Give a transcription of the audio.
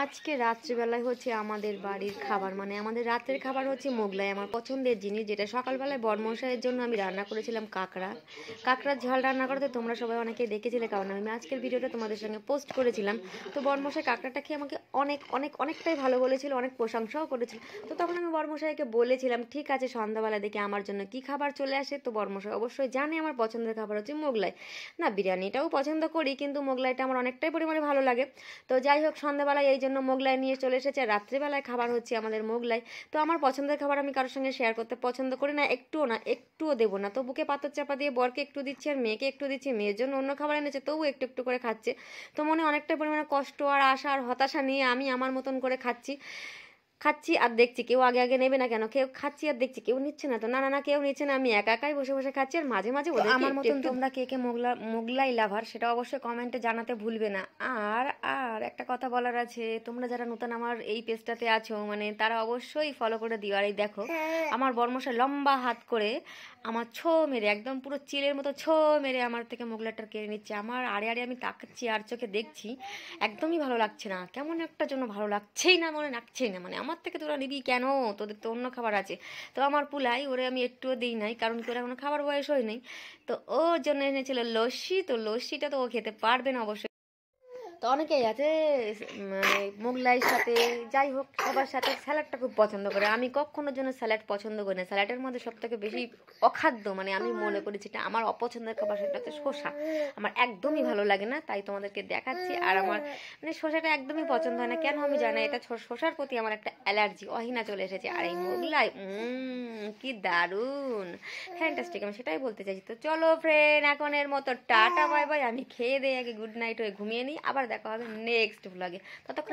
আজকে রাত্রিবেলায় হচ্ছে আমাদের বাড়ির খাবার, মানে আমাদের রাতের খাবার হচ্ছে মোগলাই, আমার পছন্দের জিনিস, যেটা সকালবেলায় বরমশাইয়ের জন্য আমি রান্না করেছিলাম কাঁকড়ার ঝাল রান্না করতে। তোমরা সবাই অনেকে দেখেছিলে, কারণ আমি আজকের ভিডিওটা তোমাদের সঙ্গে পোস্ট করেছিলাম। তো বরমশাই কাঁকড়াটা খেয়ে আমাকে অনেকটাই ভালো বলেছিল, অনেক প্রশংসাও করেছিল। তো তখন আমি বরমশাইকে বলেছিলাম ঠিক আছে সন্ধ্যাবেলা দেখে আমার জন্য কি খাবার চলে আসে। তো বরমশাই অবশ্যই জানে আমার পছন্দের খাবার হচ্ছে মোগলাই। না, বিরিয়ানিটাও পছন্দ করি, কিন্তু মোগলাইটা আমার অনেকটাই পরিমাণে ভালো লাগে। তো যাই হোক, সন্ধ্যাবেলায় এই জন্য মোগলাই নিয়ে চলে এসেছে। আর রাত্রিবেলায় খাবার হচ্ছে আমাদের মোগলাই। তো আমার পছন্দের খাবার আমি কারোর সঙ্গে শেয়ার করতে পছন্দ করি না, একটুও দেবো না। তো বুকে পাথর চাপা দিয়ে বরকে একটু দিচ্ছি আর মেয়েকে একটু দিচ্ছি। মেয়ের জন্য অন্য খাবার এনেছে, তবু একটু একটু করে খাচ্ছে। তো মনে অনেকটা পরিমাণে কষ্ট আর আশা আর হতাশা নিয়ে আমি আমার মতন করে খাচ্ছি খাচ্ছি আর দেখছি কেউ আগে আগে নেবে না কেন, কেউ খাচ্ছি আর দেখছি কেউ নিচ্ছে না। তো না না না, কেউ নিচ্ছে না, আমি একা একাই বসে বসে খাচ্ছি। আর মাঝে মাঝে ওদের আমার মতন তোমরা কে কে মোগলাই লাভার সেটা অবশ্যই কমেন্টে জানাতে ভুলবে না। আর আর একটা কথা বলার আছে, তোমরা যারা নতুন আমার এই পেজটাতে আছো, মানে তারা অবশ্যই ফলো করে দিও। আর এই দেখো, আমার বর্মশাই লম্বা হাত করে আমার ছো মেরে, একদম পুরো চিলের মতো ছো মেরে আমার থেকে মোগলাইটা কেড়ে নিচ্ছে। আমার আড়ে আড়ে আমি তাকাচ্ছি আর চোখে দেখছি, একদমই ভালো লাগছে না, কেমন একটা জন্য ভালো লাগছেই না, মনে লাগছেই না। মানে আমার থেকে তোরা নিবি কেন, তোদের তো অন্য খাবার আছে। তো আমার পুলাই ওরে আমি একটুও দিই নাই, কারণ কি ওরা এখনো খাবার বয়স হয় নাই। তো ওর জন্য এনেছিল লস্যি। তো লস্যিটা তো ও খেতে পারবে না অবশ্যই। তো অনেকেই আছে মানে মোগলাইয়ের সাথে, যাই হোক সবার সাথে স্যালাডটা খুব পছন্দ করে। আমি কখনোর জন্য স্যালাড পছন্দ করি না। স্যালাডের মধ্যে সব থেকে বেশি অখাদ্য, মানে আমি মনে করি যেটা আমার অপছন্দের খাবার সেটা হচ্ছে শসা। আমার একদমই ভালো লাগে না, তাই তোমাদেরকে দেখাচ্ছি। আর আমার মানে শসাটা একদমই পছন্দ হয় না, কেন আমি জানি না। এটা শসার প্রতি আমার একটা অ্যালার্জি, অহিনা চলে এসেছে। আর এই মোগলাই কি দারুণ, ফ্যান্টাস্টিক, আমি সেটাই বলতে চাইছি। তো চলো ফ্রেন্ড, এখন এর মতো টাটা বাই বাই। আমি খেয়ে দিয়ে আগে গুড নাইট হয়ে ঘুমিয়ে নিই, আবার দেখা হবে নেক্সট ব্লগে। ততক্ষণ